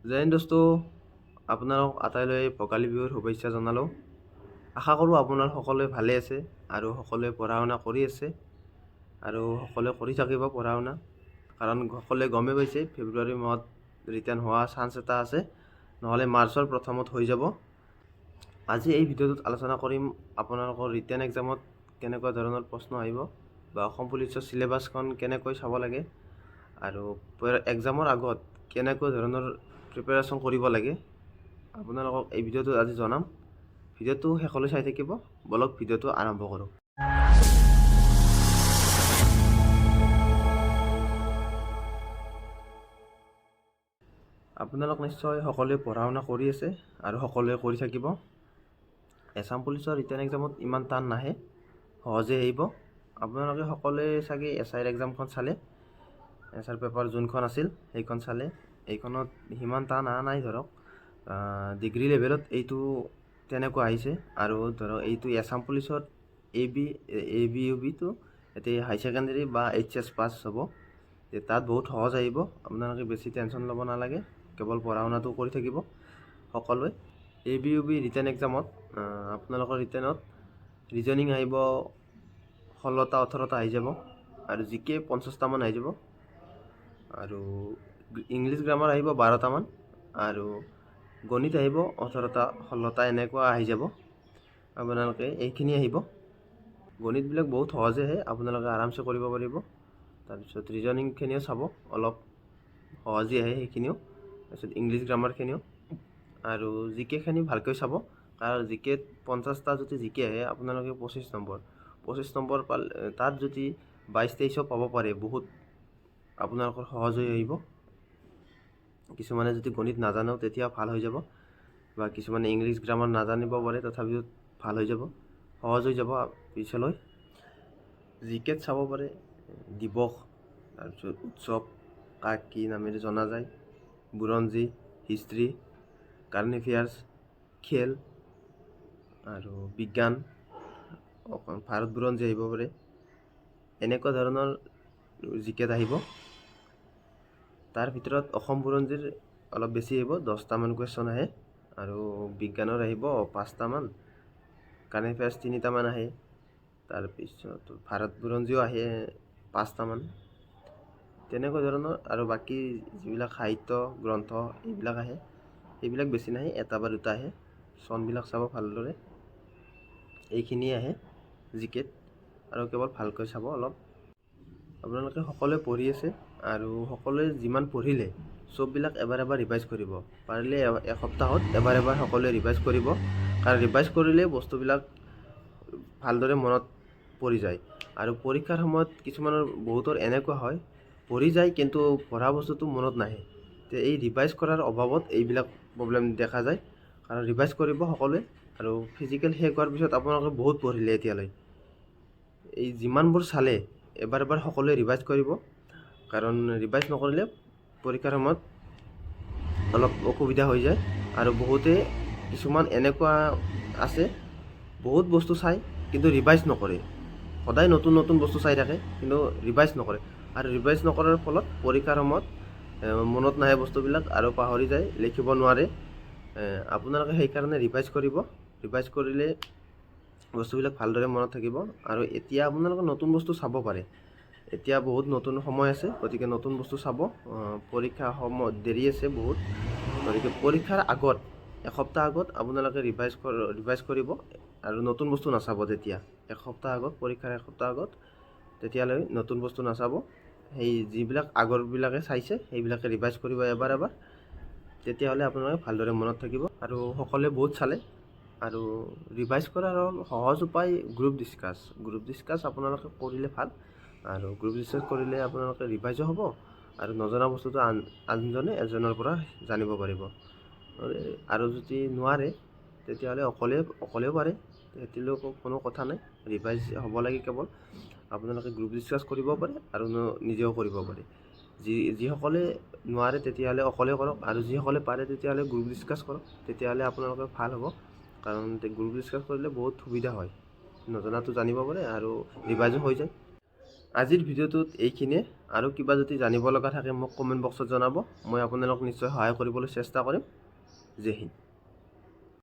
জয় হিন্দ দোস্ত, আপোনালোক আটাইলৈ ভোগালী বিহুৰ শুভেচ্ছা জনালোঁ। আশা কৰোঁ আপোনাৰ সকলোৱে ভালে আছে আৰু সকলোৱে পঢ়া শুনা কৰি আছে আৰু সকলোৱে কৰি থাকিব পঢ়া শুনা, কাৰণ সকলোৱে গমেই পাইছে ফেব্ৰুৱাৰী মাহত ৰিটাৰ্ণ হোৱা চান্স এটা আছে, নহ'লে মাৰ্চৰ প্ৰথমত হৈ যাব। আজি এই ভিডিঅ'টোত আলোচনা কৰিম আপোনালোকৰ ৰিটাৰ্ণ এক্সামত কেনেকুৱা ধৰণৰ প্ৰশ্ন আহিব বা অসম পুলিচৰ চিলেবাছখন কেনেকৈ চাব লাগে আৰু এক্সামৰ আগত কেনেকুৱা ধৰণৰ প্ৰিপেৰেশ্যন কৰিব লাগে আপোনালোকক এই ভিডিঅ'টোত আজি জনাম। ভিডিঅ'টো শেষলৈ চাই থাকিব। বলক ভিডিঅ'টো আৰম্ভ কৰোঁ। আপোনালোক নিশ্চয় সকলোৱে পঢ়া শুনা কৰি আছে আৰু সকলোৱে কৰি থাকিব। আছাম পুলিচৰ ৰিটাৰ্ণ এক্সামত ইমান টান নাহে, সহজে আহিব। আপোনালোকে সকলোৱে চাগে SIৰ এক্সামখন চালে, এছাৰ পেপাৰ যোনখন আছিল সেইখন চালে। এইখনত সিমান টান অহা নাই ধৰক, ডিগ্ৰী লেভেলত এইটো তেনেকুৱা আহিছে। আৰু ধৰক এইটো আছাম পুলিচত ABUBটো এতিয়া হাই ছেকেণ্ডেৰী বা HS পাছ হ'ব, তাত বহুত সহজ আহিব। আপোনালোকে বেছি টেনশ্যন ল'ব নালাগে, কেৱল পঢ়া শুনাটো কৰি থাকিব সকলোৱে। ABUB ৰিটাৰ্ণ এক্সামত আপোনালোকৰ ৰিটাৰ্ণত ৰিজনিং আহিব 16টা 18টা আহি যাব আৰু GK 50টামান আহি যাব আৰু ইংলিছ গ্ৰামাৰ আহিব 12টামান আৰু গণিত আহিব 18টা 16টা এনেকুৱা আহি যাব। আপোনালোকে এইখিনি আহিব। গণিতবিলাক বহুত সহজে আহে, আপোনালোকে আৰামছে কৰিব পাৰিব। তাৰপিছত ৰিজনিংখিনিও চাব, অলপ সহজে আহে সেইখিনিও। তাৰপিছত ইংলিছ গ্ৰামাৰখিনিও আৰু GKখিনি ভালকৈ চাব, কাৰণ GKত 50টা যদি GK আহে আপোনালোকে 25 নম্বৰ পালে, তাত যদি 22-23 পাব পাৰে, বহুত আপোনালোকৰ সহজ হৈ আহিব। কিছুমানে যদি গণিত নাজানেও তেতিয়া ভাল হৈ যাব, বা কিছুমানে ইংলিছ গ্ৰামাৰ নাজানিব পাৰে, তথাপিও ভাল হৈ যাব, সহজ হৈ যাব পিছলৈ। GKত চাব পাৰে দিৱস, তাৰপিছত উৎসৱ কাক কি নামেৰে জনা যায়, বুৰঞ্জী, হিষ্ট্ৰী, কাৰেণ্ট এফেয়াৰ্ছ, খেল আৰু বিজ্ঞান, ভাৰত বুৰঞ্জী আহিব পাৰে। এনেকুৱা ধৰণৰ GKত আহিব। তাৰ ভিতৰত অসম বুৰঞ্জীৰ অলপ বেছি আহিব, 10টামান কুৱেশ্যন আহে আৰু বিজ্ঞানৰ আহিব 5টামান, কাৰেণ্ট এফেয়াৰ্ছ 3টামান আহে, তাৰপিছত ভাৰত বুৰঞ্জীও আহে 5টামান। তেনেকুৱা ধৰণৰ আৰু বাকী যিবিলাক সাহিত্য গ্ৰন্থ এইবিলাক আহে, সেইবিলাক বেছি নাহে, 1টা বা 2টা আহে। চনবিলাক চাব ভালদৰে, এইখিনিয়ে আহে GKত, আৰু কেৱল ভালকৈ চাব অলপ। আপোনালোকে সকলোৱে পঢ়ি আছে আৰু সকলোৱে যিমান পঢ়িলে চববিলাক এবাৰ ৰিভাইজ কৰিব। পাৰিলে এসপ্তাহত এবাৰ সকলোৱে ৰিভাইজ কৰিব, কাৰণ ৰিভাইজ কৰিলে বস্তুবিলাক ভালদৰে মনত পৰি যায়। আৰু পৰীক্ষাৰ সময়ত কিছুমানৰ বহুতৰ এনেকুৱা হয়, পঢ়ি যায় কিন্তু পঢ়া বস্তুটো মনত নাহে। এই ৰিভাইজ কৰাৰ অভাৱত এইবিলাক প্ৰব্লেম দেখা যায়। কাৰণ ৰিভাইজ কৰিব সকলোৱে, আৰু ফিজিকেল শেষ হোৱাৰ পিছত আপোনালোকে বহুত পঢ়িলে এতিয়ালৈ, এই যিমানবোৰ চালে এবাৰ সকলোৱে ৰিভাইজ কৰিব, কাৰণ ৰিভাইজ নকৰিলে পৰীক্ষাৰ সময়ত অলপ অসুবিধা হৈ যায়। আৰু বহুতে কিছুমান এনেকুৱা আছে, বহুত বস্তু চাই কিন্তু ৰিভাইজ নকৰে, সদায় নতুন নতুন বস্তু চাই থাকে কিন্তু ৰিভাইজ নকৰে, আৰু ৰিভাইজ নকৰাৰ ফলত পৰীক্ষাৰ সময়ত মনত নাহে বস্তুবিলাক আৰু পাহৰি যায়, লিখিব নোৱাৰে। আপোনালোকে সেইকাৰণে ৰিভাইজ কৰিব। ৰিভাইজ কৰিলে বস্তুবিলাক ভালদৰে মনত থাকিব। আৰু এতিয়া আপোনালোকে নতুন বস্তু চাব পাৰে, এতিয়া বহুত নতুন সময় আছে, গতিকে নতুন বস্তু চাব। পৰীক্ষা সময় দেৰি আছে বহুত, গতিকে পৰীক্ষাৰ আগত এসপ্তাহ আগত আপোনালোকে ৰিভাইজ কৰিব আৰু নতুন বস্তু নাচাব। তেতিয়া এসপ্তাহ আগত, পৰীক্ষাৰ এসপ্তাহ আগত, তেতিয়ালৈ নতুন বস্তু নাচাব। সেই যিবিলাক আগৰবিলাকে চাইছে সেইবিলাকে ৰিভাইজ কৰিব এবাৰ, তেতিয়াহ'লে আপোনালোকে ভালদৰে মনত থাকিব। আৰু সকলোৱে বহুত চালে, আৰু ৰিভাইজ কৰাৰ সহজ উপায় গ্ৰুপ ডিছকাছ আপোনালোকে কৰিলে ভাল। আৰু গ্ৰুপ ডিছকাছ কৰিলে আপোনালোকে ৰিভাইজো হ'ব, আৰু নজনা বস্তুটো আনজনে এজনৰ পৰা জানিব পাৰিব। আৰু যদি নোৱাৰে তেতিয়াহ'লে অকলেও পাৰে, সেইটোলৈও কোনো কথা নাই। ৰিভাইজ হ'ব লাগে কেৱল। আপোনালোকে গ্ৰুপ ডিছকাছ কৰিব পাৰে আৰু নিজেও কৰিব পাৰে। যিসকলে নোৱাৰে তেতিয়াহ'লে অকলে কৰক, আৰু যিসকলে পাৰে তেতিয়াহ'লে গ্ৰুপ ডিছকাছ কৰক, তেতিয়াহ'লে আপোনালোকৰ ভাল হ'ব। কাৰণ গ্ৰুপ ডিছকাছ কৰিলে বহুত সুবিধা হয়, নজনাটো জানিব পাৰে আৰু ৰিভাইজো হৈ যায়। আজিৰ ভিডিঅ'টোত এইখিনিয়ে। আৰু কিবা যদি জানিব লগা থাকে মোক কমেণ্ট বক্সত জনাব। মই আপোনালোক নিশ্চয় সহায় কৰিবলৈ চেষ্টা কৰিম। জয় হিন্দ।